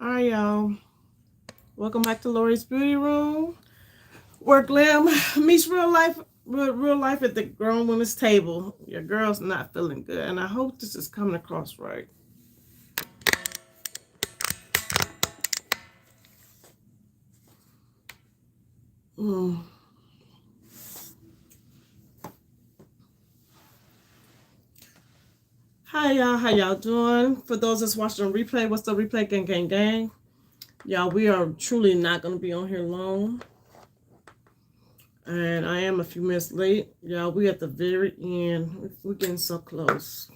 All right, y'all. Welcome back to Lori's Beauty Room, where glam meets real life at the grown women's table. Your girl's not feeling good, and I hope this is coming across right. Hi, y'all. How y'all doing? For those that's watching on replay, what's up, replay? Gang, gang, gang. Y'all, we are truly not going to be on here long. And I am a few minutes late. Y'all, we at the very end. We're getting so close.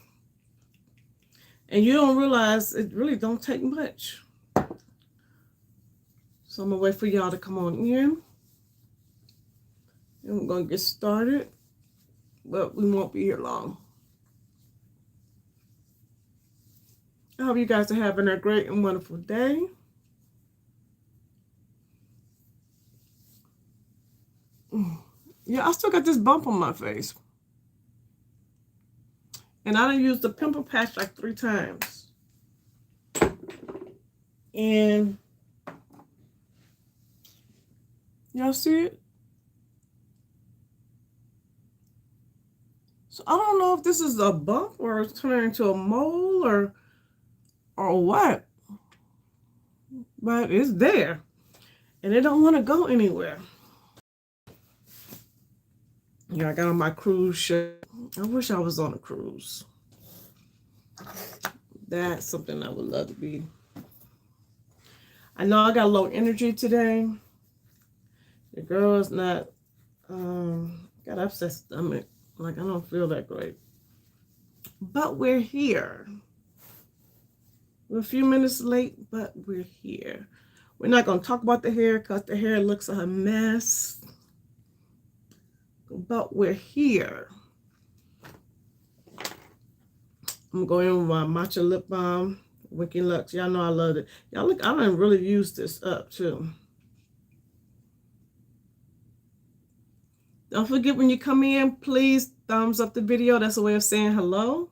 And you don't realize it really don't take much. So I'm going to wait for y'all to come on in. And we're going to get started. But we won't be here long. I hope you guys are having a great and wonderful day. Yeah, I still got this bump on my face. And I done used the pimple patch like 3 times. And y'all see it? So I don't know if this is a bump or it's turning into a mole or what. But it's there. And it don't want to go anywhere. Yeah, I got on my cruise ship. I wish I was on a cruise. That's something I would love to be. I know I got low energy today. The girl's not, got upset stomach. Like, I don't feel that great. But we're here. We're a few minutes late, but we're here. We're not going to talk about the hair because the hair looks a mess. But we're here. I'm going in with my matcha lip balm, Winky Lux. Y'all know I love it. Y'all look, I done really used this up too. Don't forget when you come in, please thumbs up the video. That's a way of saying hello.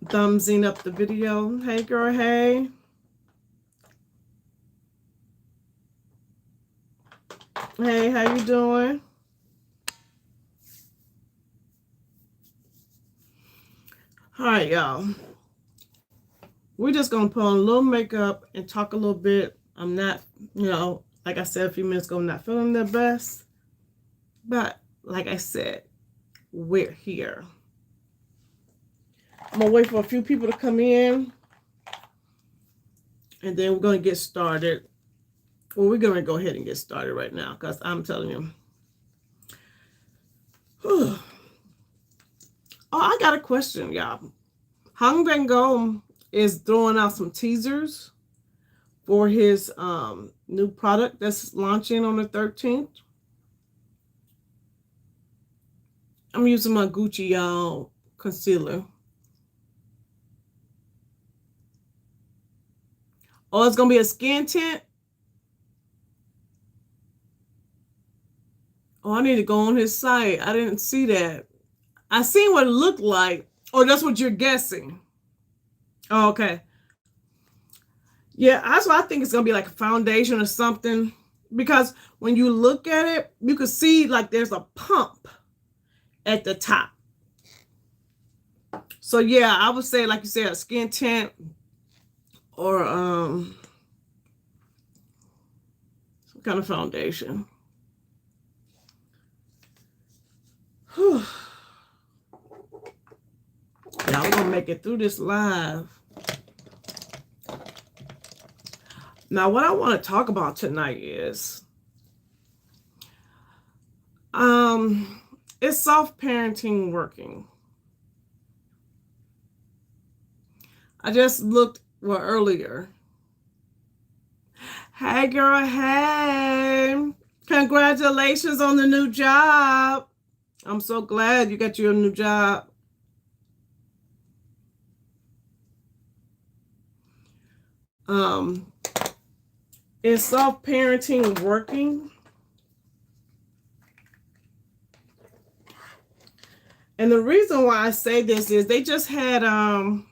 Thumbsing up the video. Hey girl, hey. Hey, how you doing? All right, y'all. We're just going to put on a little makeup and talk a little bit. I'm not, like I said a few minutes ago, I'm not feeling the best. But, like I said, we're here. I'm going to wait for a few people to come in. And then we're going to get started. Well, we're going to go ahead and get started right now because I'm telling you. Oh, I got a question, y'all. Hong Van Gogh is throwing out some teasers for his new product that's launching on the 13th. I'm using my Gucci, y'all, concealer. Oh, it's going to be a skin tint? Oh, I need to go on his site. I didn't see that. I seen what it looked like. Oh, that's what you're guessing. Oh, okay. Yeah, that's why I think it's going to be like a foundation or something. Because when you look at it, you can see like there's a pump at the top. So, yeah, I would say, like you said, a skin tint or some kind of foundation. Whew. Now we're going to make it through this live. Now, what I want to talk about tonight is is soft parenting working? I just looked earlier. Hey, girl, hey. Congratulations on the new job. I'm so glad you got your new job. Is soft parenting working? And the reason why I say this is they just had I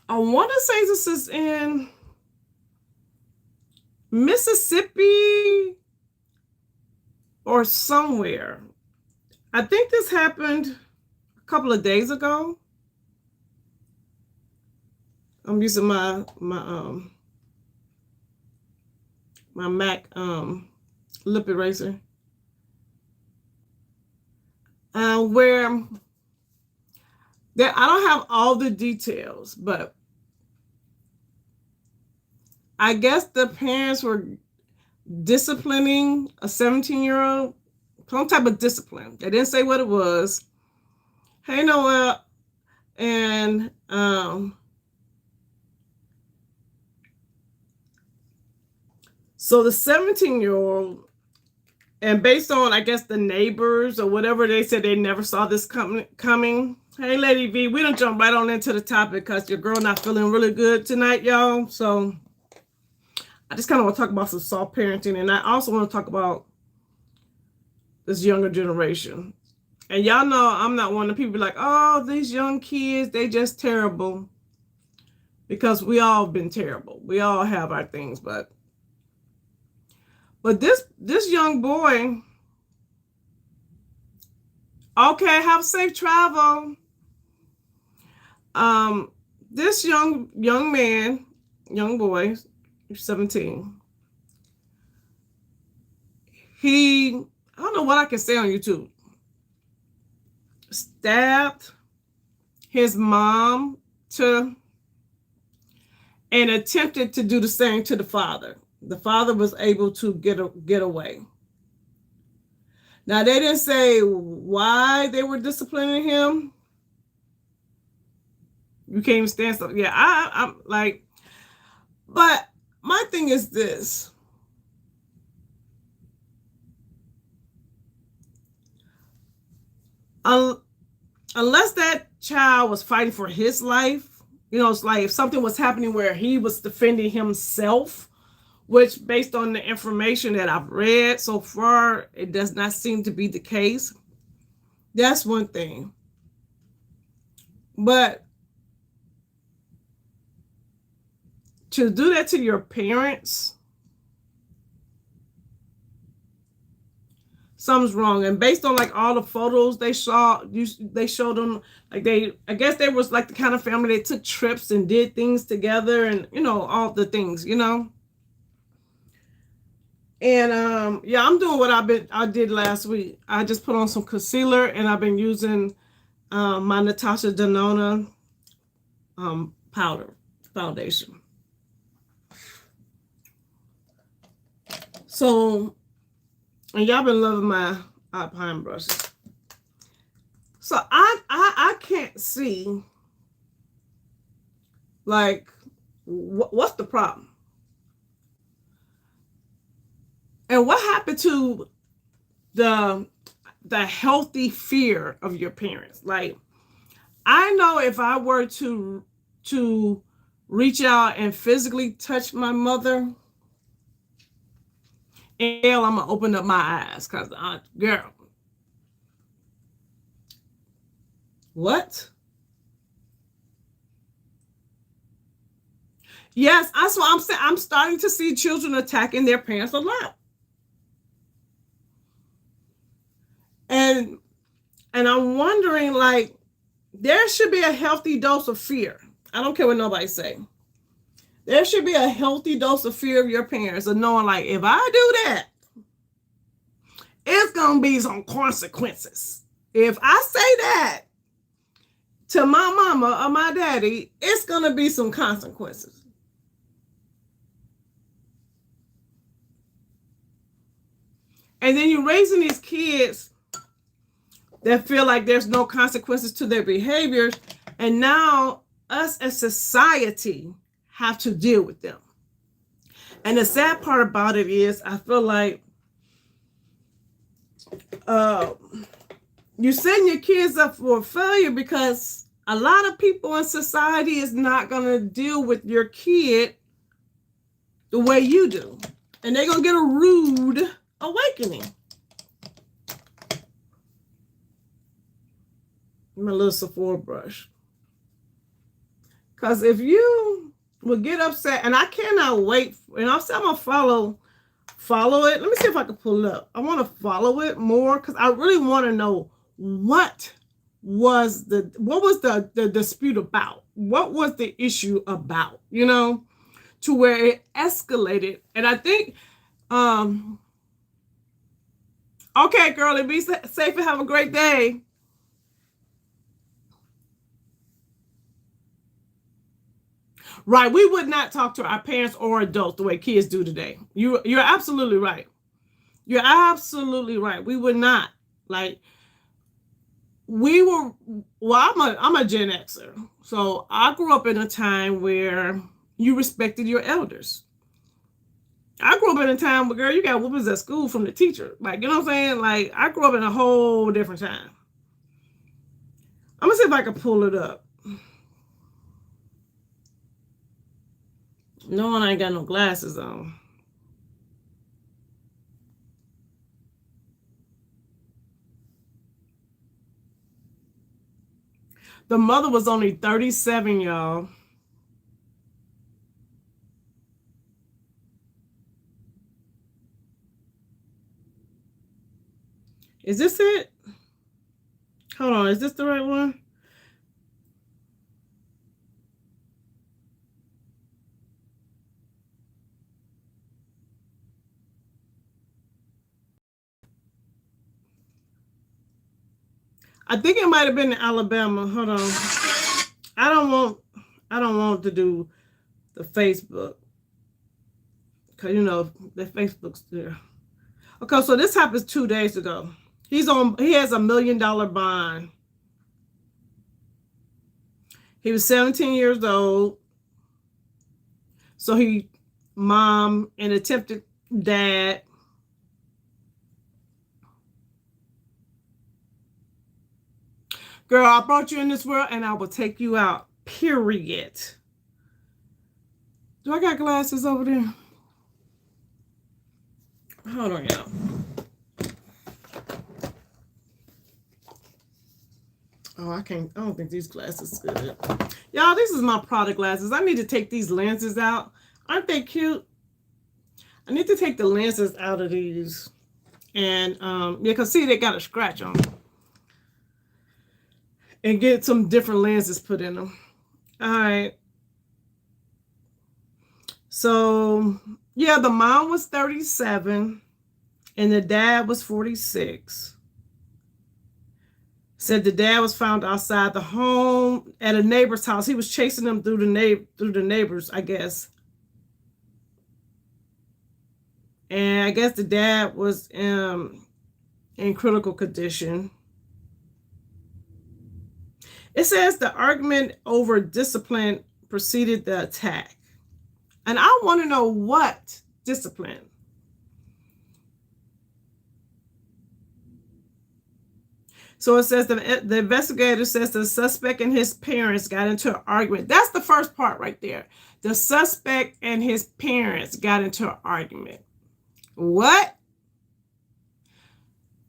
want to say this is in Mississippi or somewhere. I think this happened a couple of days ago. I'm using my MAC lip eraser. Where there, I don't have all the details, but I guess the parents were disciplining a 17-year-old, some type of discipline. They didn't say what it was. Hey, Noel. And so the 17-year-old, and based on, I guess, the neighbors or whatever, they said they never saw this coming. Hey, Lady V, we done jump right on into the topic because your girl not feeling really good tonight, y'all. So I just kind of want to talk about some soft parenting. And I also want to talk about this younger generation. And y'all know I'm not one of the people like, oh, these young kids, they just terrible. Because we all been terrible. We all have our things, but this young boy, okay, have safe travel. This young boy, 17. I don't know what I can say on YouTube. Stabbed his mom and attempted to do the same to the father. The father was able to get away. Now, they didn't say why they were disciplining him. You can't even stand stuff. Yeah, I'm like, but my thing is this. Unless that child was fighting for his life, it's like if something was happening where he was defending himself, which based on the information that I've read so far, it does not seem to be the case. That's one thing. But to do that to your parents, something's wrong. And based on like all the photos they showed them, like I guess they was like the kind of family that took trips and did things together and, all the things, And yeah, I'm doing what I did last week. I just put on some concealer and I've been using my Natasha Denona foundation. So, and y'all been loving my Alpine brushes. So I can't see like what's the problem? And what happened to the healthy fear of your parents? Like, I know if I were to reach out and physically touch my mother, I'm gonna open up my eyes because girl, what? Yes, that's what I'm saying. I'm starting to see children attacking their parents a lot. And I'm wondering, like, there should be a healthy dose of fear. I don't care what nobody say. There should be a healthy dose of fear of your parents of knowing, like, if I do that, it's going to be some consequences. If I say that to my mama or my daddy, it's going to be some consequences. And then you're raising these kids that feel like there's no consequences to their behaviors. And now us as society have to deal with them. And the sad part about it is I feel like you're setting your kids up for failure because a lot of people in society is not going to deal with your kid the way you do. And they're going to get a rude awakening. my little Sephora brush. Because if you would get upset, and I cannot wait, and I'm going to follow it. Let me see if I can pull it up. I want to follow it more because I really want to know what was the dispute about? What was the issue about? You know, to where it escalated. And I think, okay, girlie, be safe and have a great day. Right, we would not talk to our parents or adults the way kids do today. You're absolutely right. You're absolutely right. We would not. Like, we were, well, I'm a Gen Xer. So I grew up in a time where you respected your elders. I grew up in a time where, girl, you got whoopings at school from the teacher. Like, you know what I'm saying? Like, I grew up in a whole different time. I'm going to see if I can pull it up. No, I ain't got no glasses on. The mother was only 37, y'all. Is this it? Hold on, is this the right one? I think it might have been in Alabama. Hold on. I don't want to do the Facebook. Cause you know the Facebook's there. Okay, so this happened 2 days ago. He has $1 million bond. He was 17 years old. So mom and attempted dad. Girl, I brought you in this world and I will take you out. Period. Do I got glasses over there? Hold on, y'all. Oh, I don't think these glasses good. Y'all, this is my product glasses. I need to take these lenses out. Aren't they cute? I need to take the lenses out of these. And, yeah, because see, they got a scratch on them. And get some different lenses put in them. All right. So, yeah, the mom was 37 and the dad was 46. Said the dad was found outside the home at a neighbor's house. He was chasing them through the neighbors, I guess. And I guess the dad was in critical condition. It says the argument over discipline preceded the attack. And I want to know what discipline. So it says the investigator says the suspect and his parents got into an argument. That's the first part right there. The suspect and his parents got into an argument. What?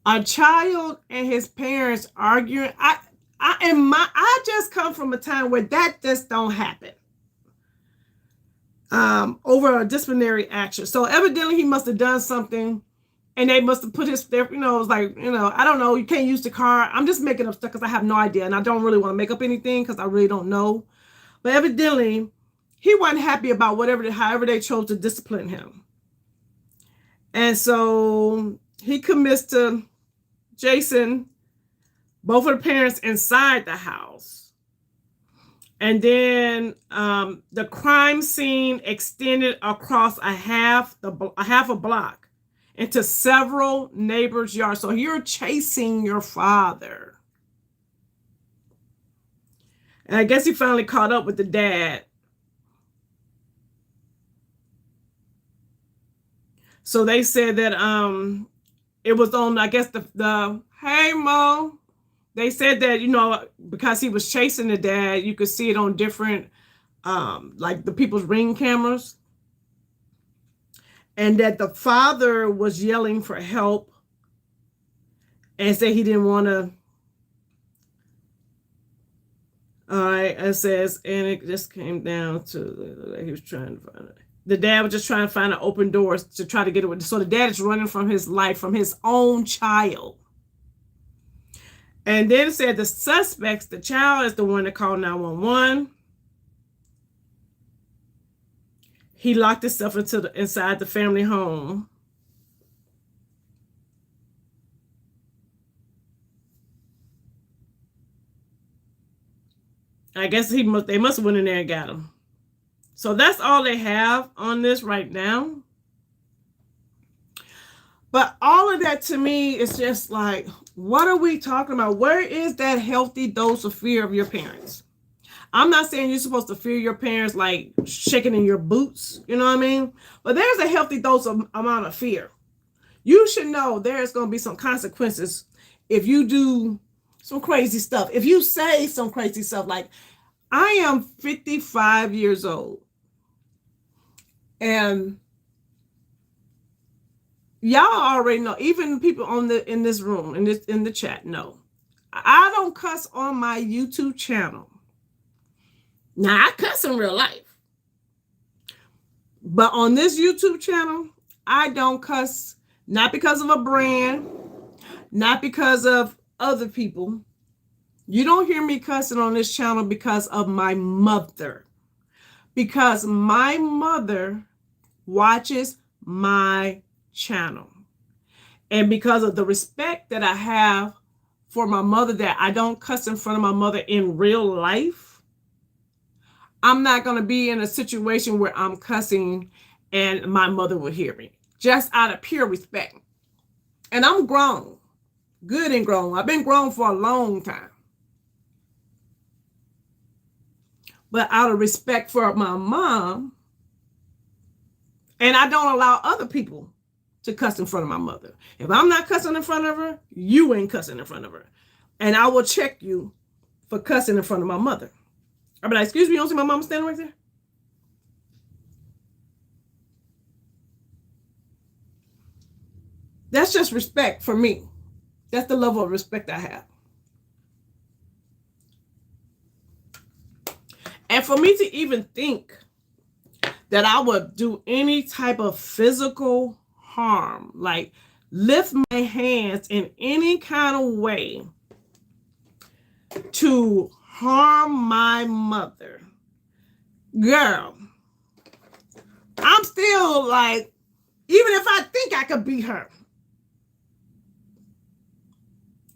A child and his parents arguing? I just come from a time where that just don't happen. Over a disciplinary action. So evidently he must have done something and they must have put it was like, I don't know, you can't use the car. I'm just making up stuff because I have no idea. And I don't really want to make up anything because I really don't know. But evidently he wasn't happy about however they chose to discipline him. And so he commits to Jason both of the parents inside the house. And then the crime scene extended across a half a block into several neighbors' yards. So you're chasing your father. And I guess he finally caught up with the dad. So they said that it was on, I guess, the hey, Mo. They said that, because he was chasing the dad, you could see it on different, like the people's Ring cameras. And that the father was yelling for help and said he didn't want to All right, it says, and it just came down to he was trying to find it. The dad was just trying to find an open doors to try to get it. So the dad is running from his life, from his own child. And then it said the suspects, the child is the one that called 911. He locked himself inside the family home. I guess they must have went in there and got him. So that's all they have on this right now. But all of that to me is just like, what are we talking about? Where is that healthy dose of fear of your parents? I'm not saying you're supposed to fear your parents like shaking in your boots, you know what I mean? But there's a healthy dose of amount of fear. You should know there's going to be some consequences if you do some crazy stuff. If you say some crazy stuff, like I am 55 years old. And y'all already know, even people in this room, in the chat know, I don't cuss on my YouTube channel. Now I cuss in real life, but on this YouTube channel, I don't cuss, not because of a brand, not because of other people. You don't hear me cussing on this channel because of my mother, because my mother watches my channel. And because of the respect that I have for my mother, that I don't cuss in front of my mother in real life, I'm not going to be in a situation where I'm cussing and my mother will hear me, just out of pure respect. And I'm grown, good and grown. I've been grown for a long time. But out of respect for my mom, and I don't allow other people to cuss in front of my mother. If I'm not cussing in front of her, you ain't cussing in front of her. And I will check you for cussing in front of my mother. I'll be like, excuse me, you don't see my mom standing right there? That's just respect for me. That's the level of respect I have. And for me to even think that I would do any type of physical harm, like lift my hands in any kind of way to harm my mother, girl, I'm still like, even if I think I could beat her,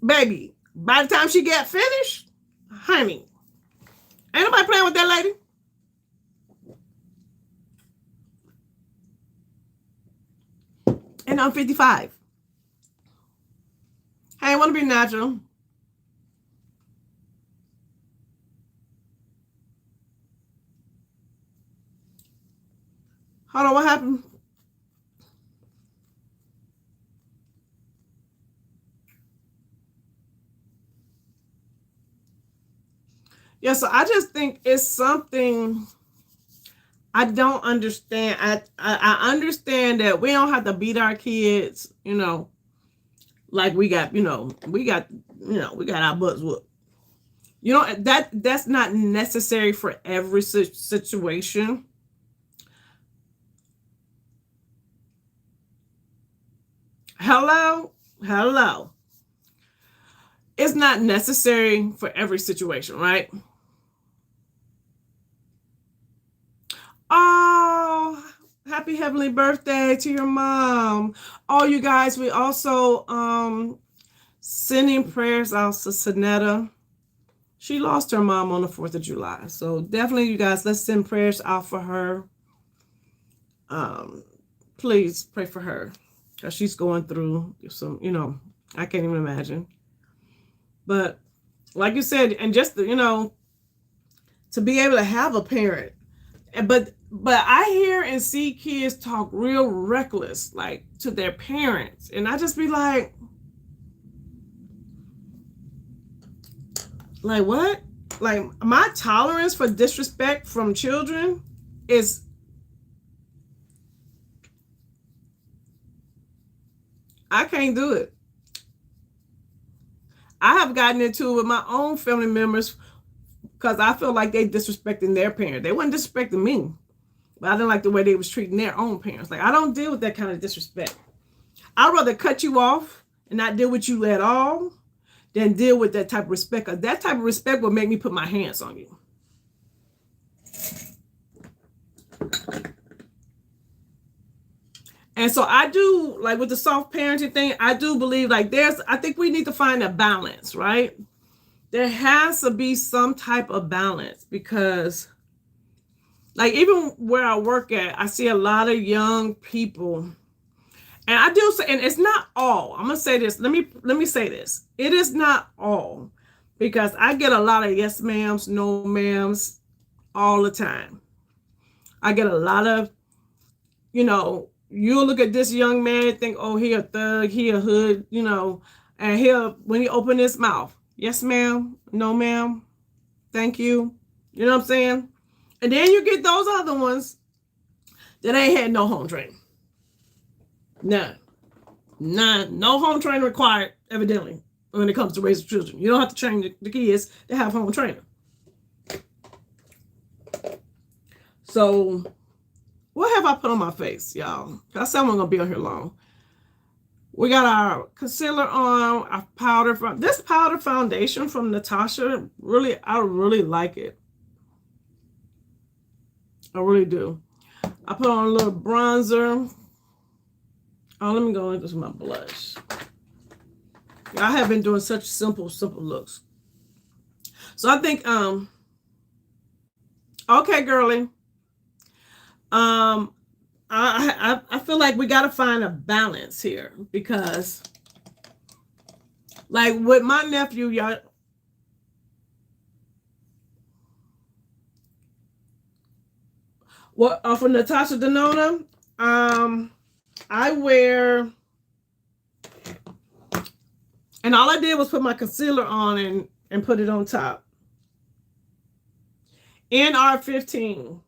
baby, by the time she get finished, honey, ain't nobody playing with that lady. And I'm 55. I want to be natural. Hold on, what happened? Yeah, so I just think it's something I don't understand. I understand that we don't have to beat our kids, you know, like we got our butts whooped. You know, that's not necessary for every situation. Hello. It's not necessary for every situation, right? Oh, happy heavenly birthday to your mom. Oh, you guys, we also sending prayers out to Sonetta. She lost her mom on the 4th of July. So definitely, you guys, let's send prayers out for her. Please pray for her, because she's going through some, I can't even imagine. But like you said, and just, to be able to have a parent. But I hear and see kids talk real reckless, like to their parents. And I just be like what? Like, my tolerance for disrespect from children is, I can't do it. I have gotten into it with my own family members because I feel like they disrespecting their parents. They weren't disrespecting me, but I didn't like the way they was treating their own parents. Like, I don't deal with that kind of disrespect. I'd rather cut you off and not deal with you at all than deal with that type of respect. Because that type of respect will make me put my hands on you. And so I do, like with the soft parenting thing, I do believe like I think we need to find a balance, right? There has to be some type of balance because like even where I work at, I see a lot of young people. And I do say, and it's not all. I'm gonna say this. Let me say this. It is not all, because I get a lot of yes ma'ams, no ma'ams all the time. I get a lot of, you'll look at this young man and think, oh, he a thug, he a hood, and when he open his mouth, yes ma'am, no ma'am, thank you. You know what I'm saying? And then you get those other ones that ain't had no home training. None. No home training required, evidently, when it comes to raising children. You don't have to train the kids to have home training. So, what have I put on my face, y'all? I said I'm gonna be on here long. We got our concealer on, our powder from this powder foundation from Natasha. Really, I really like it. I really do. I put on a little bronzer. Oh, let me go into my blush. I have been doing such simple looks. So I think, okay, girly. I feel like we got to find a balance here because, like with my nephew, y'all. Well, for Natasha Denona, I wear, and all I did was put my concealer on and put it on top. NR15.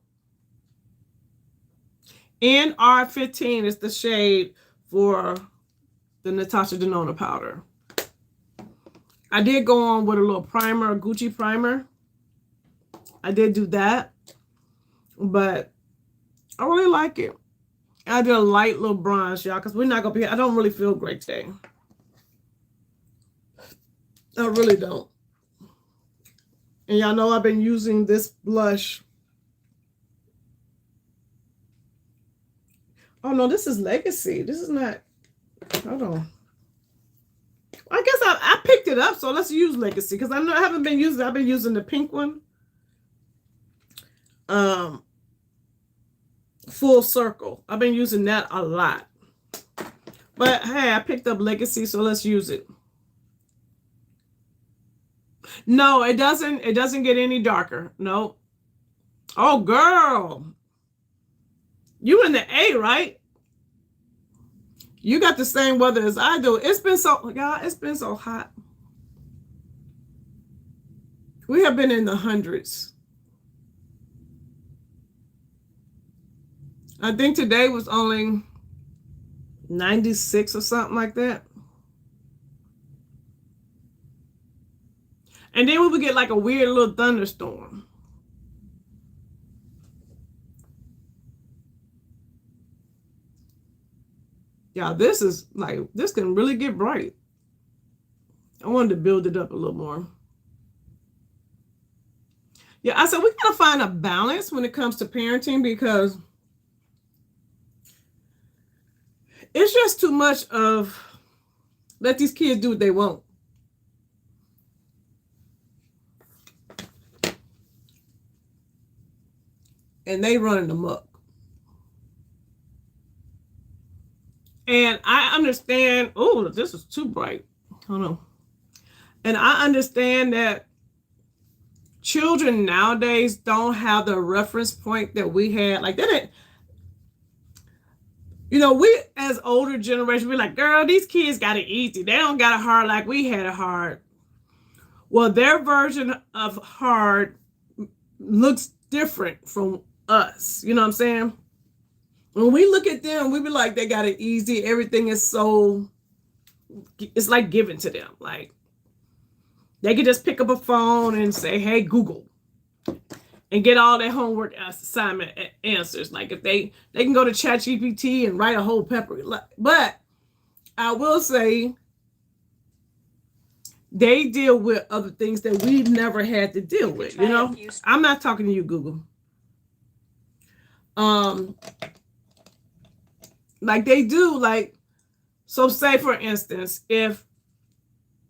NR15 is the shade for the Natasha Denona powder. I did go on with a little primer, a Gucci primer. I did do that, but I really like it. I did a light little bronze, y'all, because we're not going to be, I don't really feel great today. I really don't. And y'all know I've been using this blush. Oh, no, this is Legacy. This is not, hold on. I guess I picked it up, so let's use Legacy, because I know I haven't been using it. I've been using the pink one. Full Circle. I've been using that a lot. But hey, I picked up Legacy, so let's use it. No, it doesn't get any darker. No. Oh, girl. You in the A, right? You got the same weather as I do. It's been so, y'all, it's been so hot. We have been in the hundreds. I think today was only 96 or something like that. And then we would get like a weird little thunderstorm. Yeah, this is like, this can really get bright. I wanted to build it up a little more. Yeah, I said we gotta find a balance when it comes to parenting because it's just too much of let these kids do what they want. And they running amok. And I understand, oh, this is too bright. Hold on. And I understand that children nowadays don't have the reference point that we had. Like that, we as older generation, we're like, girl, these kids got it easy. They don't got it hard like we had it hard. Well, their version of hard looks different from us. You know what I'm saying? When we look at them, we be like, they got it easy. Everything is so, it's like given to them. Like they could just pick up a phone and say, hey, Google. and get all their homework assignment answers. Like if they can go to ChatGPT and write a whole pepper. But I will say they deal with other things that we've never had to deal with. You know, I'm not talking to you, Google. Like they do, like, so say for instance, if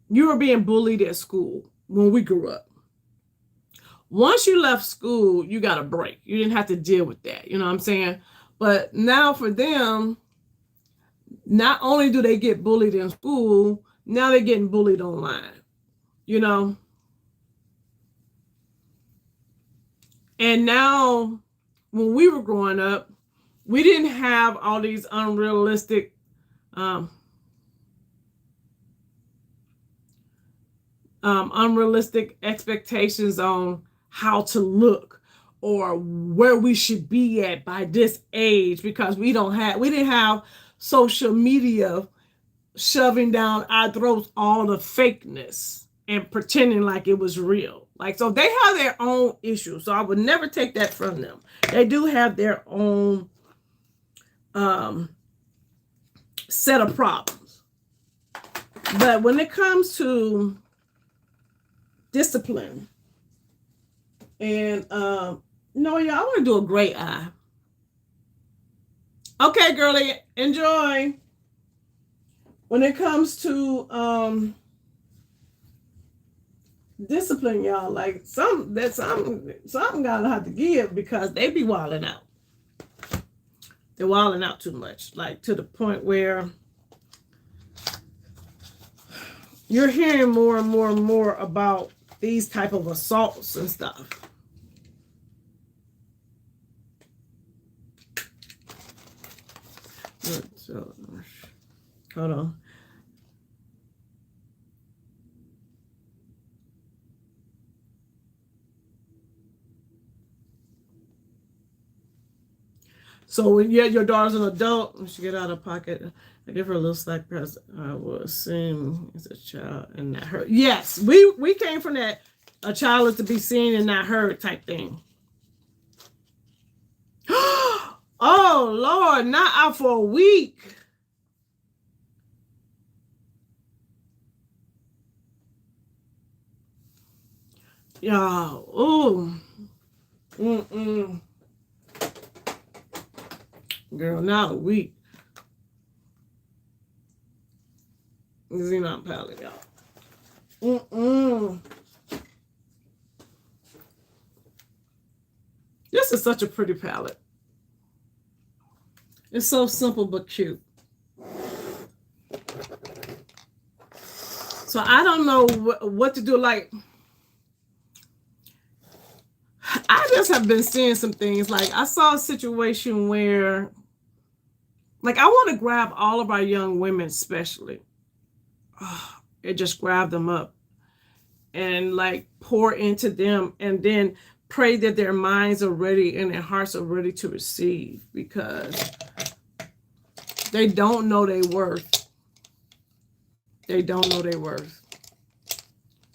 you were being bullied at school when we grew up, once you left school, you got a break. You didn't have to deal with that. You know what I'm saying? But now for them, not only do they get bullied in school, now they're getting bullied online, you know? And now when we were growing up, we didn't have all these unrealistic unrealistic expectations on how to look or where we should be at by this age, because we didn't have social media shoving down our throats all the fakeness and pretending like it was real. Like, so they have their own issues. So I would never take that from them. They do have their own set of problems. But when it comes to discipline, and no, y'all, I want to do a great eye. Okay, girlie, enjoy. When it comes to discipline, y'all, like something gotta have to give, because they be wilding out. They're wilding out too much, like to the point where you're hearing more and more and more about these type of assaults and stuff. So, hold on. So when your daughter's an adult, when she get out of pocket, I give her a little slack because I will assume it's a child and not her. Yes, we came from that. A child is to be seen and not heard type thing. Oh Lord, not out for a week. Y'all, ooh. Girl, not a week. Xenon palette, y'all. This is such a pretty palette. It's so simple but cute. So I don't know what to do. Like, I just have been seeing some things. Like, I saw a situation where, like, I want to grab all of our young women, especially. It just grab them up and like pour into them, and then pray that their minds are ready and their hearts are ready to receive, because they don't know their worth. They don't know their worth.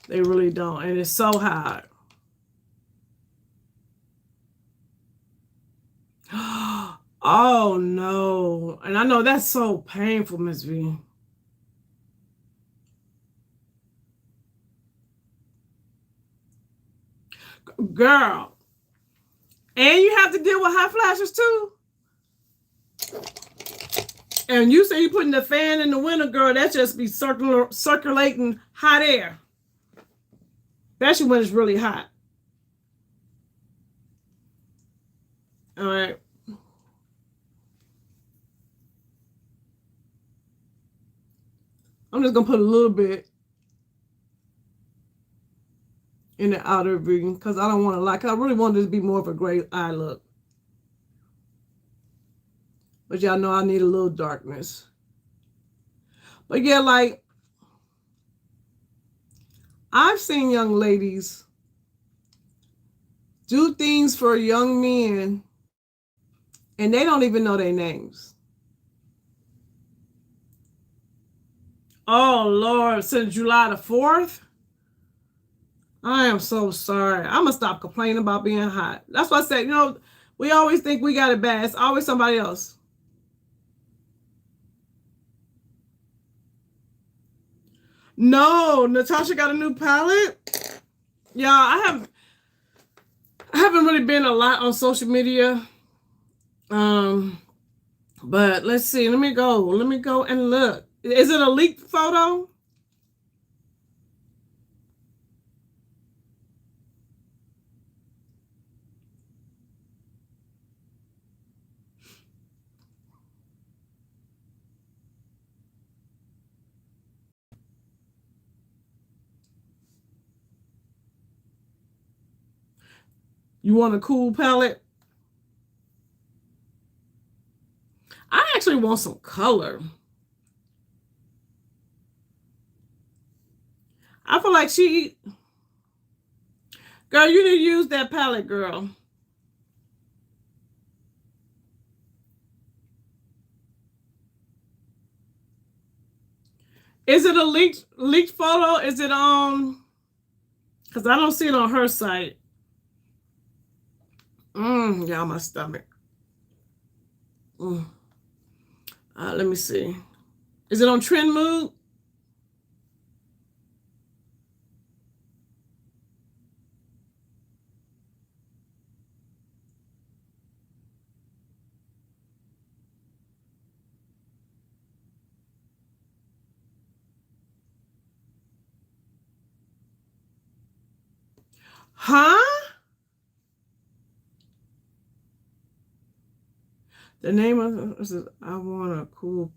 They really don't. And it's so hard. Oh no. And I know that's so painful, Miss V. Girl. And you have to deal with hot flashes too. And you say you putting the fan in the window, girl, that just be circulating hot air. Especially when it's really hot. All right. I'm just going to put a little bit in the outer V, because I don't want to like, I really want this to be more of a gray eye look. But y'all know I need a little darkness. But yeah, like, I've seen young ladies do things for young men and they don't even know their names. Oh Lord, since July the 4th? I am so sorry. I'm gonna stop complaining about being hot. That's why I said, we always think we got it bad. It's always somebody else. No, Natasha got a new palette. Yeah, I haven't really been a lot on social media. But let's see. Let me go and look. Is it a leaked photo? You want a cool palette? I actually want some color. I feel like girl, you need to use that palette, girl. Is it a leaked photo? Is it on? Because I don't see it on her site. Yeah, my stomach. Let me see. Is it on Trend Mood? Huh? The name of it, I want a cool.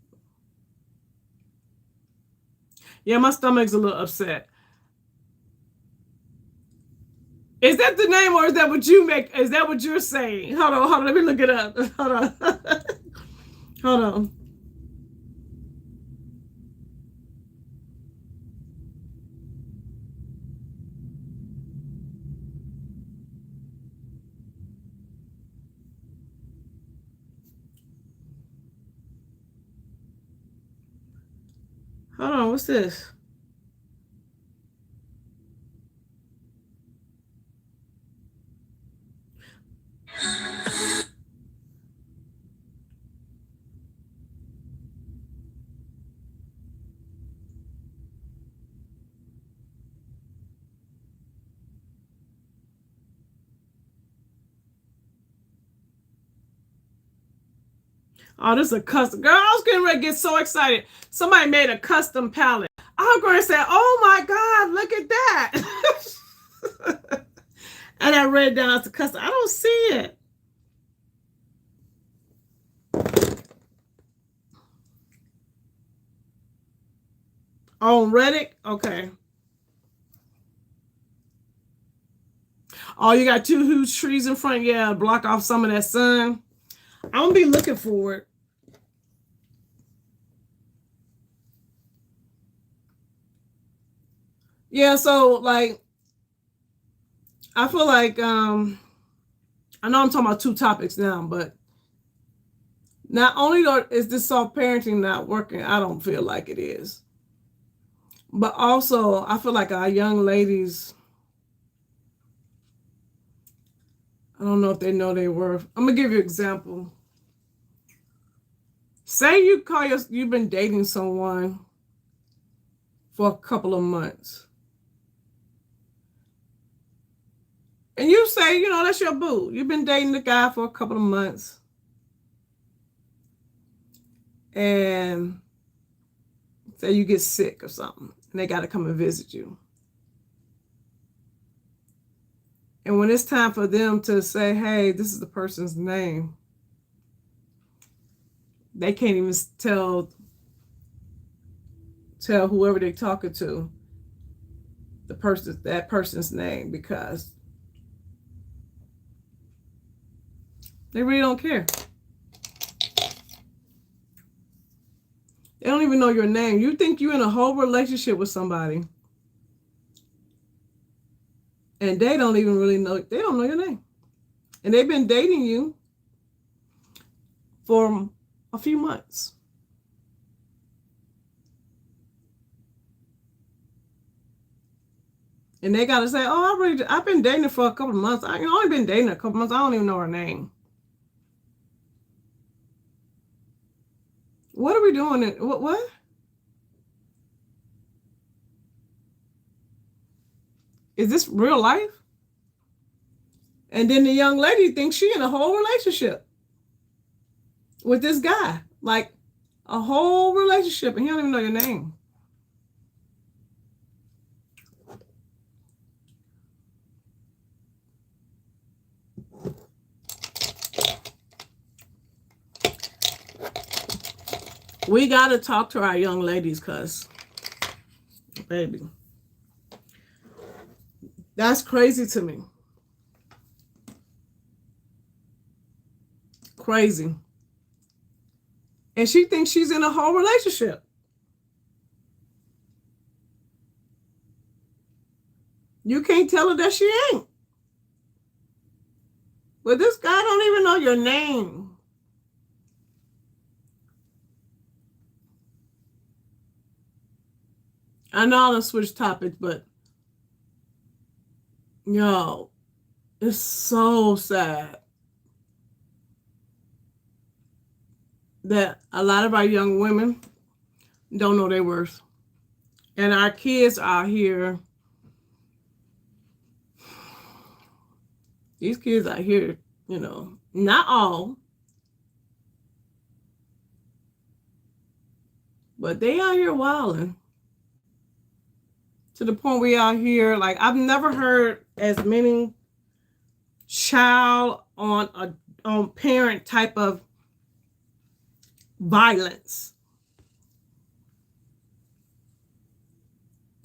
Yeah, my stomach's a little upset. Is that the name, or is that what you make? Is that what you're saying? Hold on. Let me look it up. Hold on. Hold on. Hold on. What's this? Oh, this is a custom. Girl, I was getting ready to get so excited. Somebody made a custom palette. I'm going to say, oh my God, look at that. And I read down it's a custom. I don't see it. On Reddit? Okay. Oh, you got two huge trees in front. Yeah, block off some of that sun. I'm going to be looking for it. Yeah, so like I feel like I know I'm talking about two topics now, but not only is this soft parenting not working, I don't feel like it is. But also I feel like our young ladies, I don't know if they know their worth. I'm gonna give you an example. Say you've been dating someone for a couple of months. And you say, that's your boo. You've been dating the guy for a couple of months. And say you get sick or something, and they got to come and visit you. And when it's time for them to say, hey, this is the person's name, they can't even tell whoever they're talking to that person's name because they really don't care. They don't even know your name. You think you're in a whole relationship with somebody, and they don't even really know. They don't know your name, and they've been dating you for a few months. And they got to say, oh, I've been dating her for a couple of months. I only been dating her a couple of months. I don't even know her name. What are we doing? What? Is this real life? And then the young lady thinks she in a whole relationship with this guy. Like a whole relationship, and he don't even know your name. We got to talk to our young ladies, cuz, baby, that's crazy to me. Crazy. And she thinks she's in a whole relationship. You can't tell her that she ain't. But this guy don't even know your name. I know I'm gonna switch topics, but yo, it's so sad that a lot of our young women don't know their worth. And our kids out here, these kids out here, you know, not all, but they out here wilding. To the point we out here, like, I've never heard as many child on parent type of violence.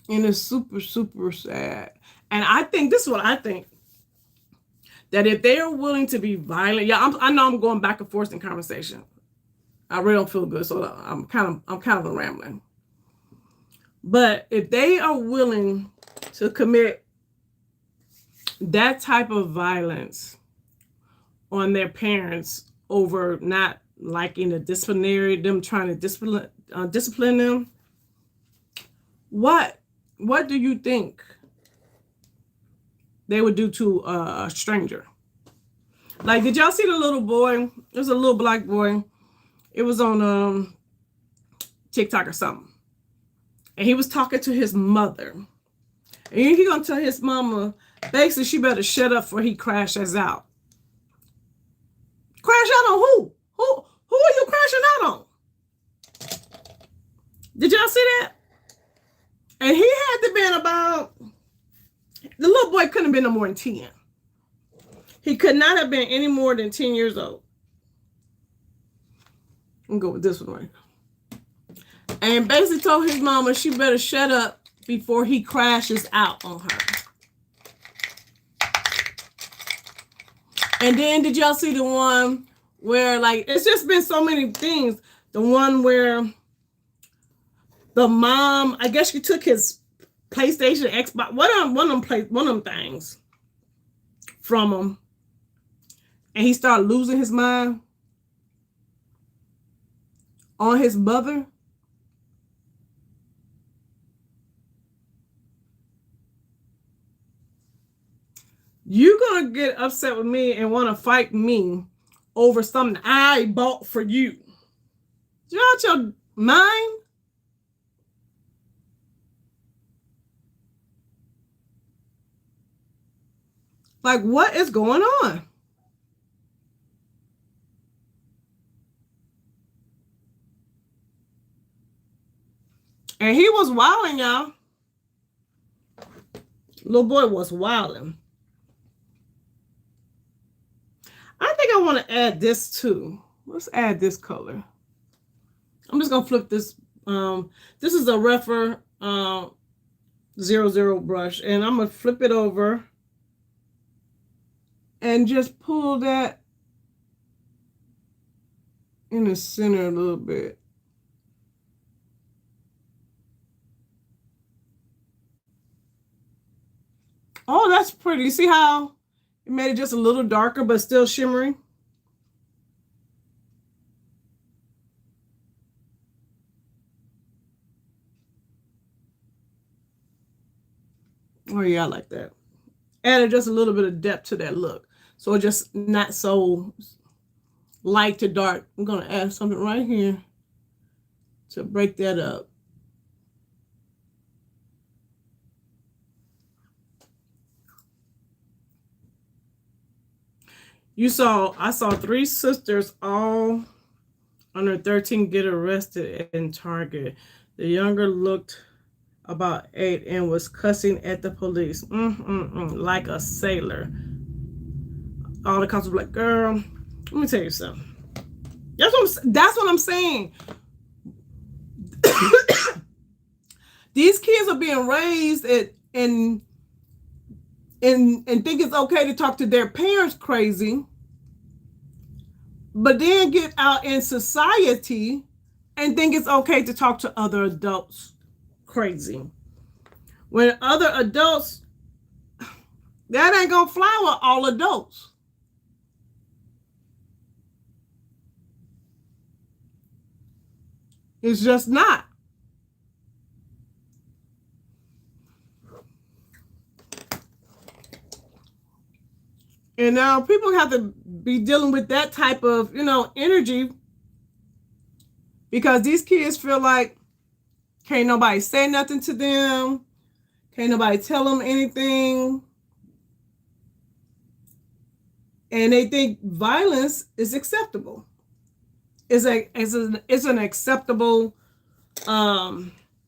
And it's super, super sad. And I think, this is what I think, that if they are willing to be violent, yeah, I know I'm going back and forth in conversation. I really don't feel good, so I'm kind of rambling. But if they are willing to commit that type of violence on their parents over not liking the disciplinary, them trying to discipline them, what do you think they would do to a stranger? Like, did y'all see the little boy? It was a little black boy. It was on TikTok or something. And he was talking to his mother. And he gonna tell his mama, basically, she better shut up before he crashes out. Crash out on who? Who are you crashing out on? Did y'all see that? And he had to been about, the little boy couldn't have been no more than 10. He could not have been any more than 10 years old. I'm going to go with this one right. And basically told his mama she better shut up before he crashes out on her. And then did y'all see the one where, like, it's just been so many things. The one where the mom, I guess she took his PlayStation, Xbox, one of them things from him. And he started losing his mind on his mother. You're going to get upset with me and want to fight me over something I bought for you. You out your mind? Like, what is going on? And he was wilding, y'all. Little boy was wilding. I think I want to add this too. Let's add this color. I'm just going to flip this. This is a Refer 00 brush. And I'm going to flip it over. And just pull that in the center a little bit. Oh, that's pretty. See how it made it just a little darker, but still shimmery? Oh yeah, I like that. Added just a little bit of depth to that look. So it's just not so light to dark. I'm going to add something right here to break that up. I saw 3 sisters all under 13 get arrested in Target. The younger looked about 8 and was cussing at the police. Like a sailor. All the cops were like, girl, let me tell you something. That's what I'm saying. These kids are being raised and think it's okay to talk to their parents crazy, but then get out in society and think it's okay to talk to other adults crazy. When other adults, that ain't gonna fly with all adults. It's just not. And now people have to be dealing with that type of, energy because these kids feel like can't nobody say nothing to them. Can't nobody tell them anything. And they think violence is acceptable. It's an acceptable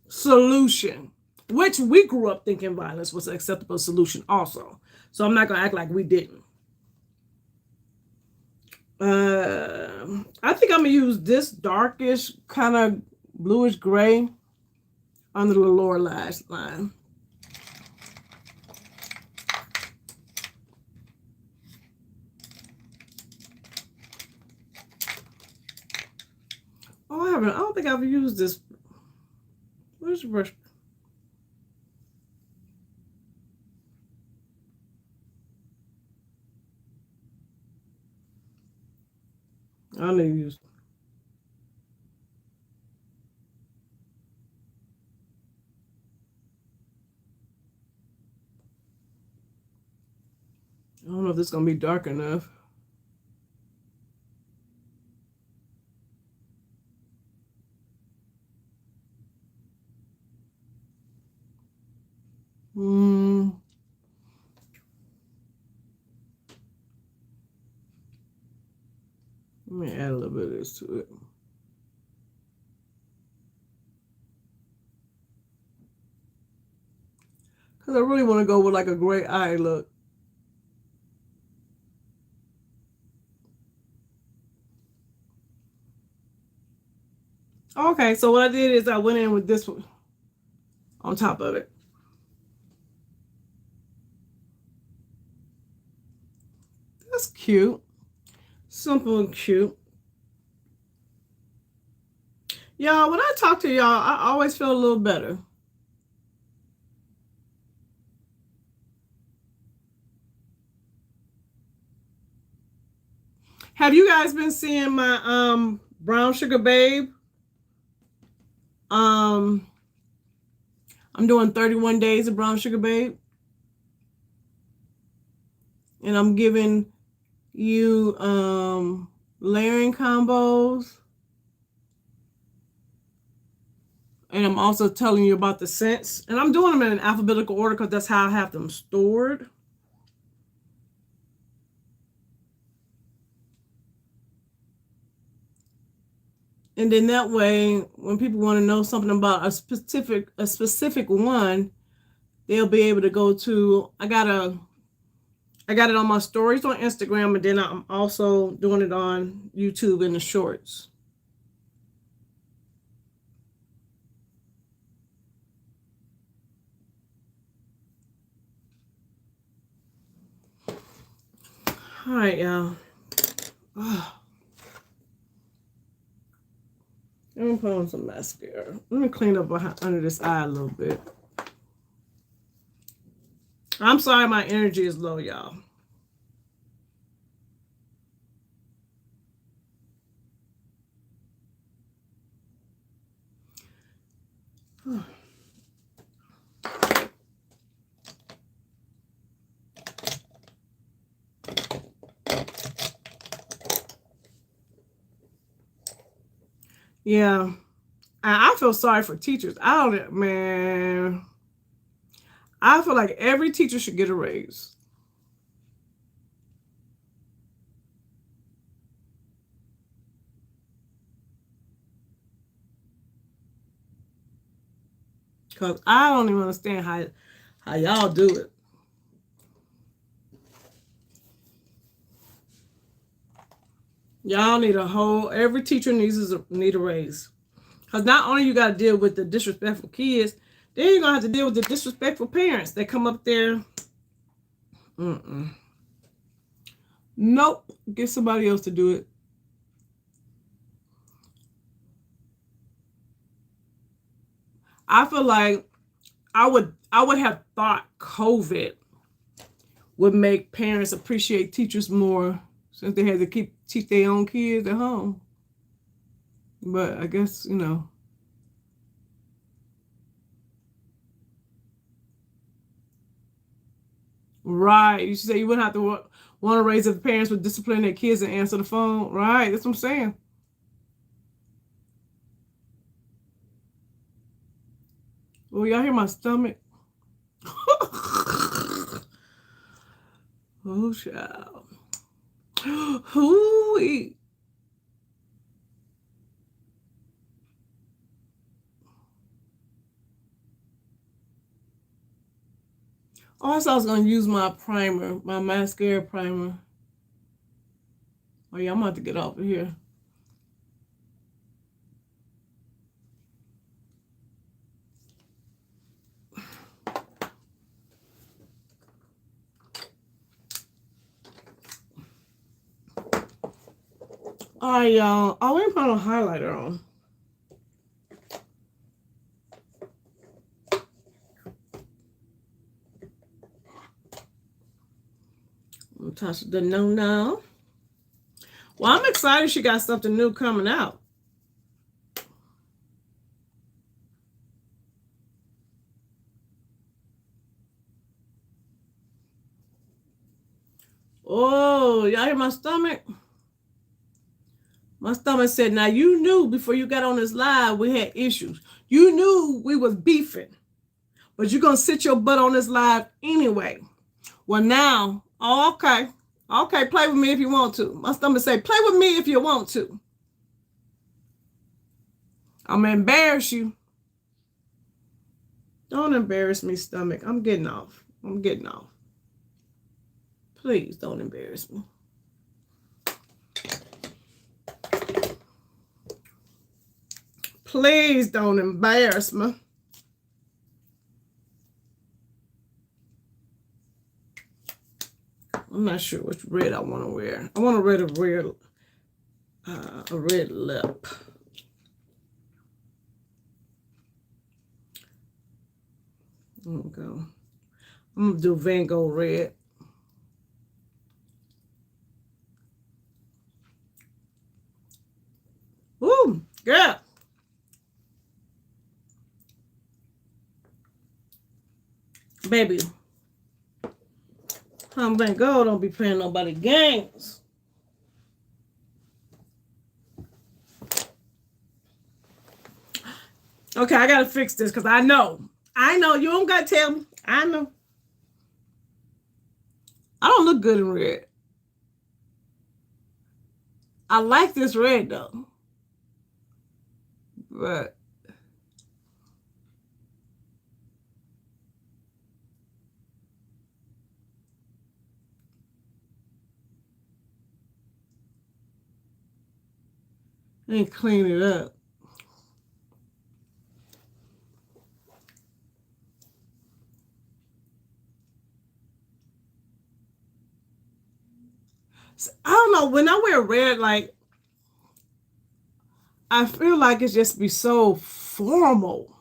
solution, which we grew up thinking violence was an acceptable solution also. So I'm not going to act like we didn't. I think I'm going to use this darkish kind of bluish gray under the lower lash line. Oh, I don't think I've used this. Where's the brush? I need to use. I don't know if this is going to be dark enough. Let me add a little bit of this to it. Because I really want to go with like a gray eye look. Okay, so what I did is I went in with this one on top of it. That's cute. Simple and cute. Y'all, when I talk to y'all, I always feel a little better. Have you guys been seeing my brown sugar babe? I'm doing 31 days of brown sugar babe. And I'm giving you layering combos. And I'm also telling you about the scents. And I'm doing them in alphabetical order because that's how I have them stored. And then that way, when people want to know something about a specific one, they'll be able to go to, I got it on my stories on Instagram, and then I'm also doing it on YouTube in the shorts. All right, y'all. Let me put on some mascara. Let me clean up under this eye a little bit. I'm sorry my energy is low, y'all. Yeah. I feel sorry for teachers. I don't, man. I feel like every teacher should get a raise. Because I don't even understand how y'all do it. Y'all need every teacher need a raise. Because not only you got to deal with the disrespectful kids, then you're going to have to deal with the disrespectful parents that come up there. Nope. Get somebody else to do it. I feel like I would have thought COVID would make parents appreciate teachers more since they had to teach their own kids at home. But I guess, right. You say you wouldn't have to want to raise if parents would discipline their kids and answer the phone. Right. That's what I'm saying. Oh, y'all hear my stomach? Oh, child. Hoo-wee. Also, I was going to use my primer, my mascara primer. Oh, yeah, I'm going to have to get off of here. All right, y'all. I already put a highlighter on. Tasha doesn't know now. Well, I'm excited she got something new coming out. Oh, y'all hear my stomach? My stomach said, now you knew before you got on this live we had issues. You knew we was beefing. But you're going to sit your butt on this live anyway. Well, now, okay. Okay, play with me if you want to. My stomach say, play with me if you want to. I'm going to embarrass you. Don't embarrass me, stomach. I'm getting off. Please don't embarrass me. Please don't embarrass me. I'm not sure which red I want to wear. I want to wear a red lip. There we go. I'm going to do Van Gogh red. Ooh, girl. Baby. Van Gogh don't be playing nobody games. Okay, I got to fix this because I know. You don't got to tell me. I know. I don't look good in red. I like this red though. But I ain't clean it up. So, I don't know. When I wear red, like, I feel like it's just be so formal.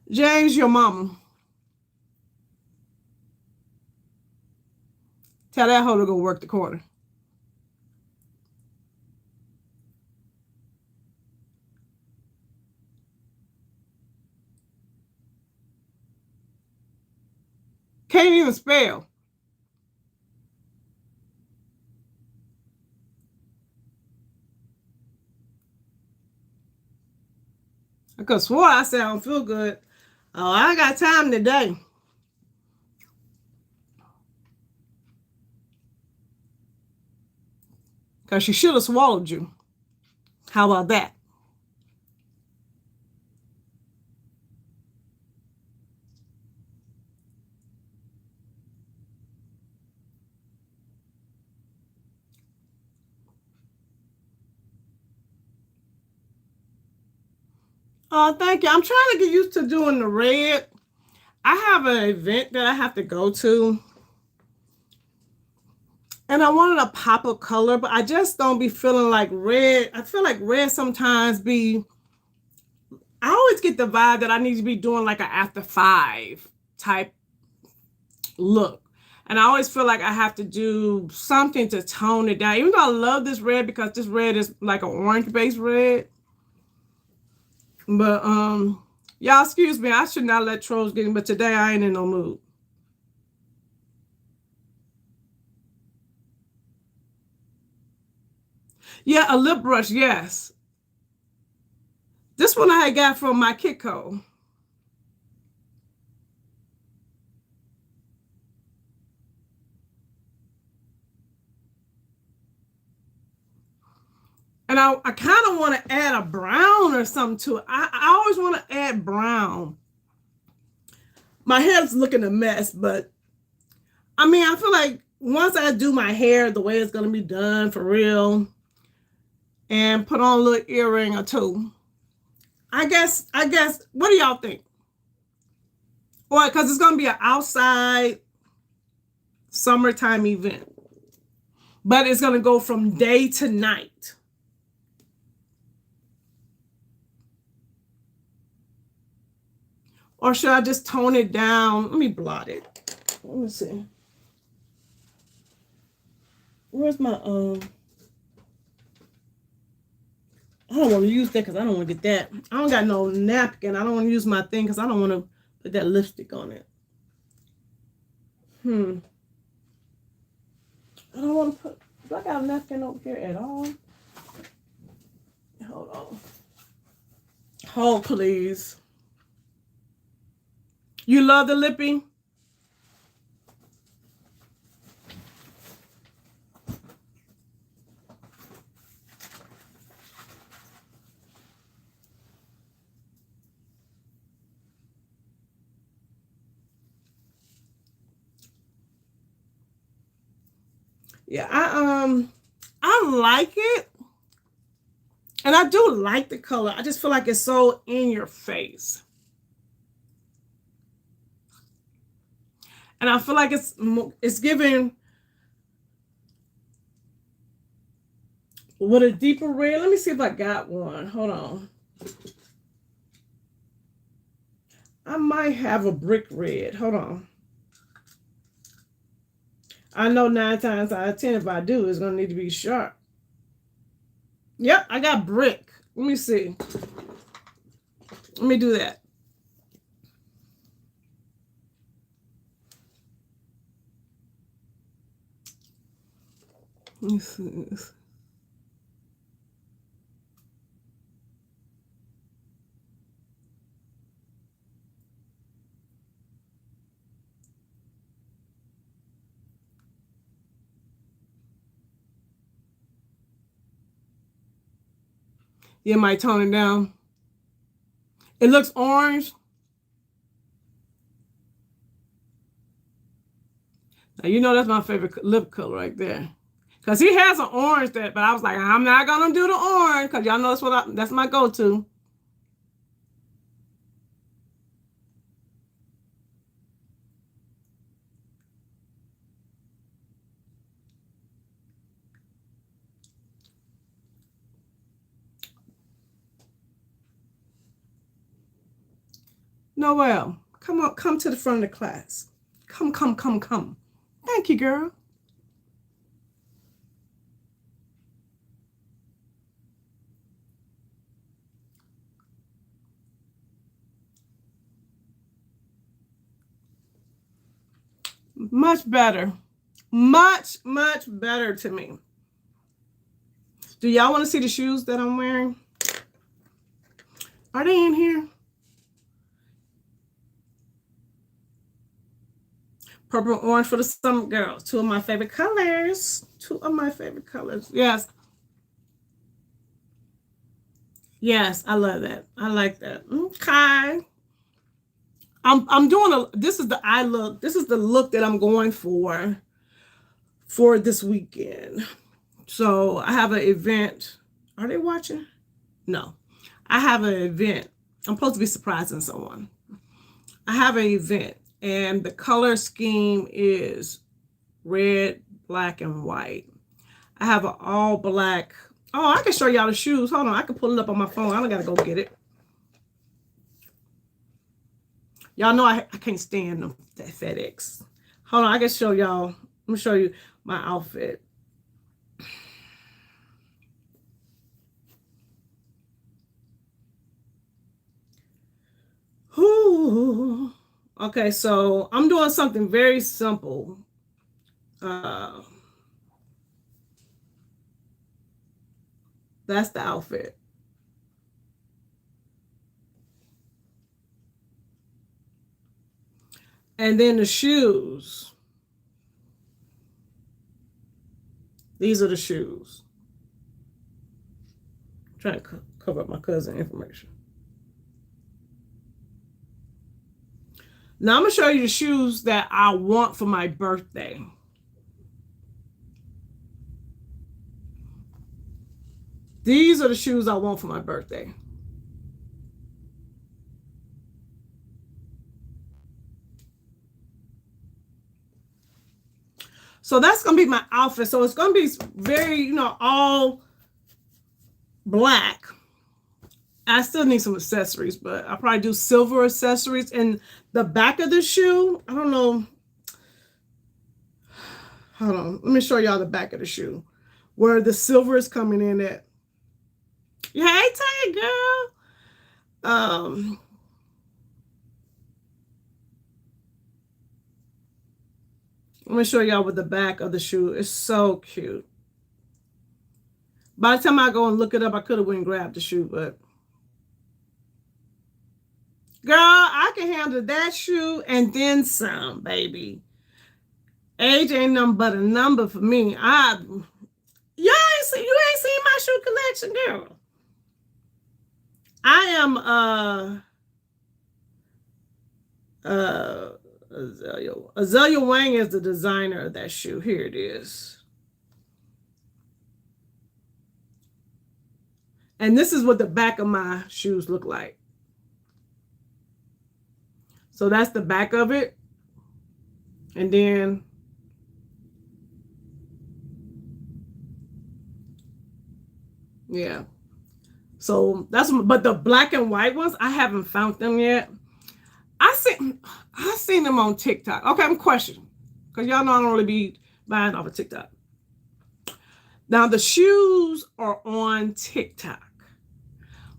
James, your mama. Tell that hoe to go work the corner. Can't even spell. I could have swore I said I don't feel good. Oh, I got time today. Because she should have swallowed you. How about that? Oh, thank you. I'm trying to get used to doing the red. I have an event that I have to go to. And I wanted a pop of color, but I just don't be feeling like red. I feel like red sometimes be, I always get the vibe that I need to be doing like an after 5 type look. And I always feel like I have to do something to tone it down. Even though I love this red because this red is like an orange based red. But y'all excuse me, I should not let trolls get in, but today I ain't in no mood. Yeah, a lip brush, yes. This one I got from my Kitco. And I kind of want to add a brown or something to it. I always want to add brown. My hair's looking a mess, but I mean, I feel like once I do my hair the way it's going to be done for real and put on a little earring or two, I guess, what do y'all think? Or because it's going to be an outside summertime event, but it's going to go from day to night. Or should I just tone it down? Let me blot it. Let me see. Where's my I don't want to use that because I don't want to get that. I don't got no napkin. I don't want to use my thing because I don't want to put that lipstick on it. I don't want to put. Do I got a napkin over here at all? Hold on. Hold, please. You love the lippy? Yeah, I like it. And I do like the color. I just feel like it's so in your face. And I feel like it's giving with a deeper red. Let me see if I got one. Hold on. I might have a brick red. Hold on. I know 9 times out of 10 if I do, it's going to need to be sharp. Yep, I got brick. Let me see. Let me do that. Let me see this. You might tone it down. It looks orange. Now, you know that's my favorite lip color right there. Because he has an orange that, but I was like, I'm not going to do the orange because y'all know that's my go-to. Noelle, come on, come to the front of the class. Come. Thank you, girl. Much better. Much, much better to me. Do y'all want to see the shoes that I'm wearing? Are they in here? Purple and orange for the summer girls. Two of my favorite colors. Two of my favorite colors. Yes. Yes, I love that. I like that. Okay. I'm doing this is the eye look. This is the look that I'm going for this weekend. So I have an event. Are they watching? No. I have an event. I'm supposed to be surprising someone. I have an event, and the color scheme is red, black, and white. I have an all black. Oh, I can show y'all the shoes. Hold on. I can pull it up on my phone. I don't got to go get it. Y'all know I can't stand them, that FedEx. Hold on. I can show y'all. Let me show you my outfit. Ooh. Okay, so I'm doing something very simple. That's the outfit. And then the shoes. These are the shoes. I'm trying to cover up my cousin information. Now I'm going to show you the shoes that I want for my birthday. These are the shoes I want for my birthday. So that's going to be my outfit. So it's going to be very, all black. I still need some accessories, but I'll probably do silver accessories. And the back of the shoe, I don't know. Hold on. Let me show y'all the back of the shoe. Where the silver is coming in at. Yeah, hey, Tay, girl. Let me show y'all with the back of the shoe. It's so cute. By the time I go and look it up, I could have went and grabbed the shoe, but girl, I can handle that shoe and then some, baby. Age ain't nothing but a number for me. You ain't seen my shoe collection, girl. I am Azalea Wang is the designer of that shoe. Here it is. And this is what the back of my shoes look like. So that's the back of it. And then yeah. So that's, but the black and white ones, I haven't found them yet. I seen them on TikTok. Okay, I'm questioning. Because y'all know I don't really be buying off of TikTok. Now the shoes are on TikTok.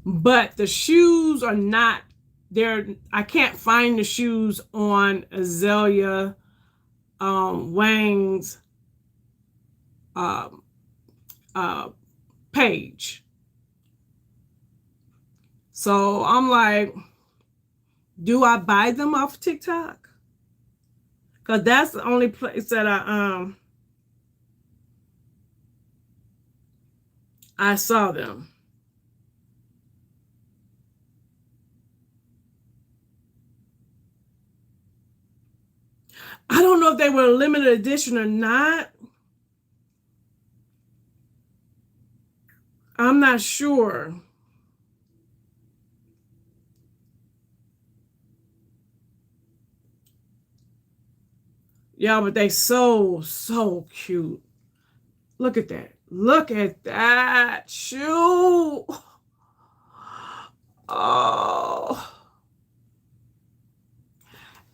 But the shoes are not there. I can't find the shoes on Azalea Wang's page. So I'm like, do I buy them off TikTok? Because that's the only place that I saw them. I don't know if they were a limited edition or not. I'm not sure. Yeah, but they so cute. Look at that. Look at that shoe. Oh.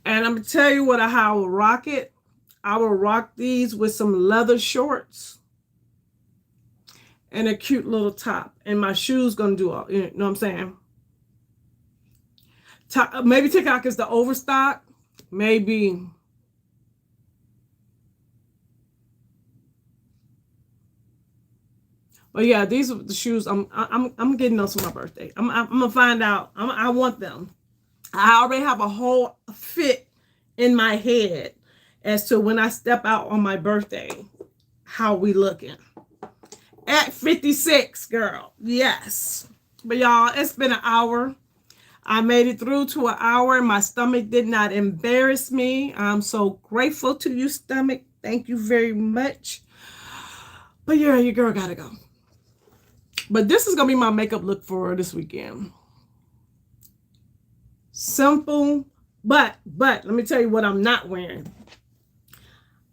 And I'm going to tell you how I will rock it. I will rock these with some leather shorts and a cute little top. And my shoes going to do all, you know what I'm saying? Maybe TikTok is the overstock. Maybe But yeah, these are the shoes I'm getting those for my birthday. I'm gonna find out. I want them. I already have a whole fit in my head as to when I step out on my birthday, how we looking. At 56, girl. Yes. But y'all, it's been an hour. I made it through to an hour. My stomach did not embarrass me. I'm so grateful to you, stomach. Thank you very much. But yeah, your girl gotta go. But this is gonna be my makeup look for this weekend. Simple, but let me tell you what I'm not wearing.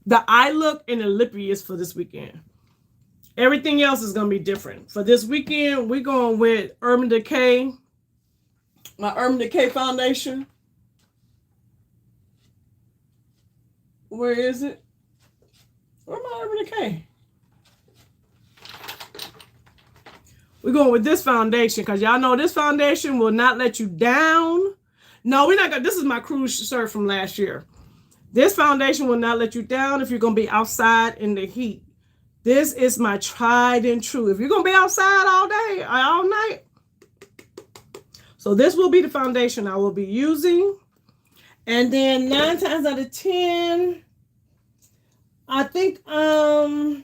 The eye look and the lippy is for this weekend. Everything else is gonna be different. For this weekend, we're going with Urban Decay. My Urban Decay foundation. Where is it? Where's my Urban Decay? We're going with this foundation because y'all know this foundation will not let you down. No, we're not gonna. This is my cruise shirt from last year. This foundation will not let you down if you're gonna be outside in the heat. This is my tried and true. If you're gonna be outside all day, all night. So this will be the foundation I will be using. And then 9 times out of 10, I think I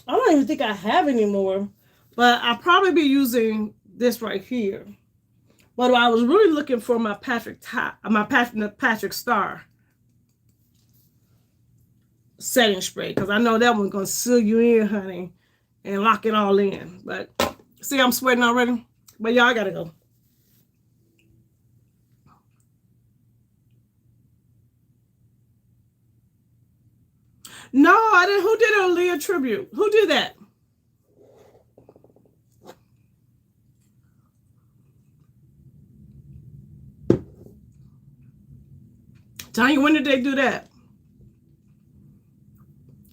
don't even think I have any more, but I'll probably be using this right here. But I was really looking for my Patrick Star setting spray because I know that one's gonna seal you in, honey, and lock it all in. But see, I'm sweating already. But y'all gotta go. No, I didn't. Who did a Leah tribute? Who did that? Tanya, when did they do that?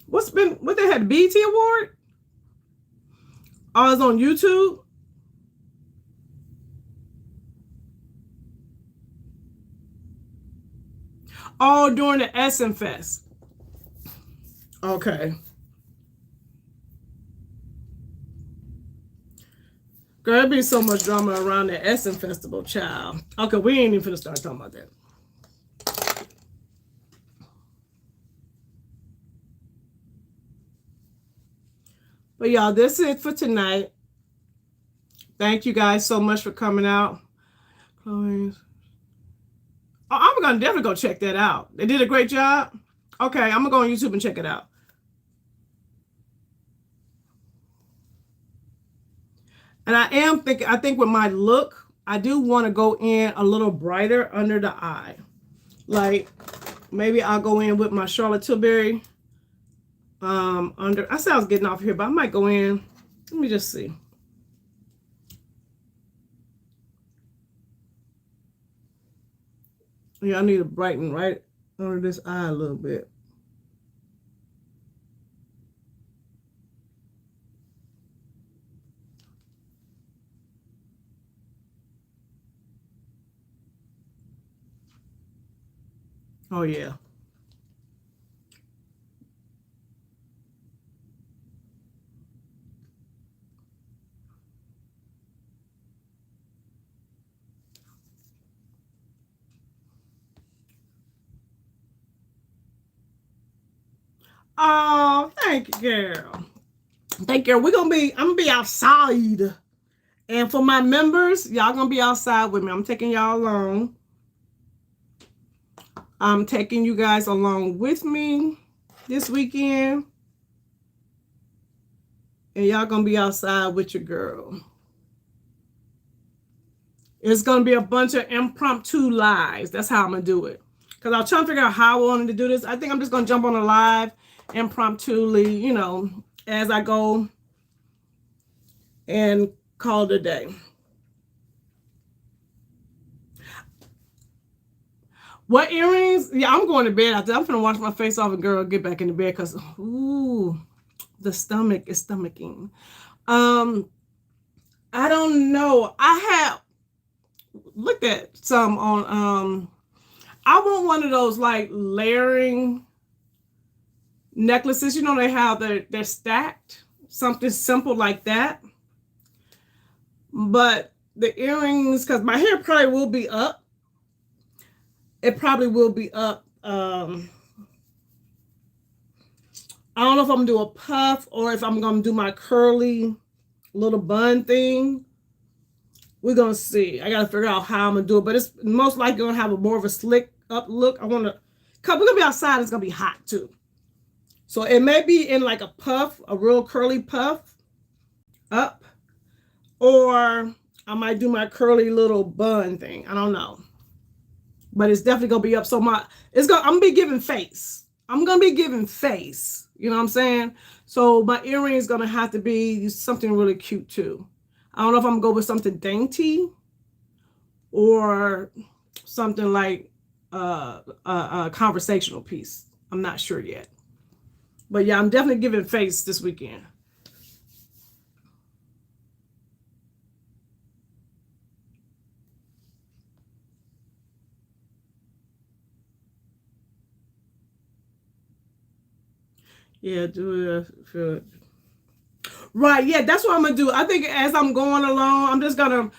What they had, the BET Award? Oh, it's on YouTube? Oh, during the Essen Fest. Okay. Girl, there'd be so much drama around the Essen Festival, child. Okay, we ain't even finna start talking about that. But y'all, this is it for tonight. Thank you guys so much for coming out. Chloe's. Oh, I'm gonna definitely go check that out. They did a great job. Okay, I'm gonna go on YouTube and check it out. And I think with my look, I do want to go in a little brighter under the eye. Like maybe I'll go in with my Charlotte Tilbury. I said I was getting off here, but I might go in. Let me just see. Yeah, I need to brighten right under this eye a little bit. Oh, yeah. Oh, thank you, girl. Thank you. I'm gonna be outside. And for my members, y'all gonna be outside with me. I'm taking y'all along. I'm taking you guys along with me this weekend. And y'all gonna be outside with your girl. It's gonna be a bunch of impromptu lives. That's how I'm gonna do it. Because I was trying to figure out how I wanted to do this. I think I'm just gonna jump on a live impromptuly, you know, as I go and call it a day. What earrings? Yeah, I'm going to bed after. I'm gonna wash my face off and girl get back in the bed because ooh, the stomach is stomaching. I don't know. I have looked at some on I want one of those like layering necklaces. You know, they have they're stacked. something simple like that. But the earrings, because my hair probably will be up. It probably will be up. I don't know if I'm going to do a puff or if I'm going to do my curly little bun thing. We're going to see. I got to figure out how I'm going to do it. But it's most likely going to have a more of a slick up look. I want to, because we're going to be outside. It's going to be hot too. So it may be in like a puff, a real curly puff up. Or I might do my curly little bun thing. I don't know. But it's definitely going to be up. So I'm going to be giving face. I'm going to be giving face. You know what I'm saying? So my earring is going to have to be something really cute too. I don't know if I'm going to go with something dainty or something like a conversational piece. I'm not sure yet. But yeah, I'm definitely giving face this weekend. Yeah, do it. Right, yeah, that's what I'm going to do. I think as I'm going along, I'm just going to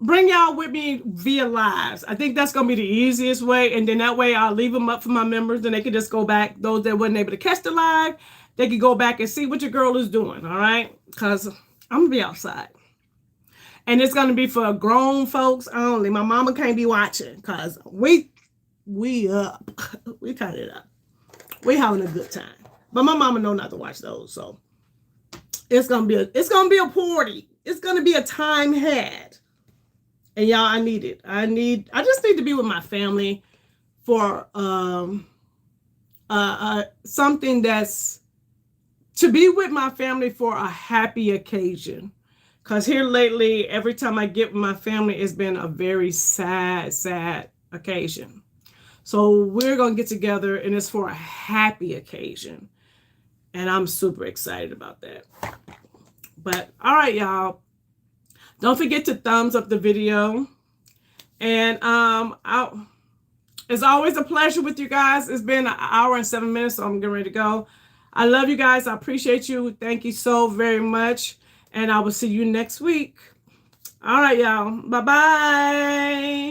bring y'all with me via lives. I think that's going to be the easiest way. And then that way I'll leave them up for my members and they can just go back. Those that wasn't able to catch the live, they can go back and see what your girl is doing, all right? Because I'm going to be outside. And it's going to be for grown folks only. My mama can't be watching because we up. We cut it up. We having a good time. But my mama know not to watch those, so it's gonna be a party. It's gonna be a time had. And y'all, I need it. I just need to be with my family for something that's to be with my family for a happy occasion. Cause here lately, every time I get with my family, it's been a very sad occasion. So we're gonna get together and it's for a happy occasion. And I'm super excited about that. But all right, y'all. Don't forget to thumbs up the video. And it's always a pleasure with you guys. It's been an hour and 7 minutes, so I'm getting ready to go. I love you guys. I appreciate you. Thank you so very much. And I will see you next week. All right, y'all. Bye-bye.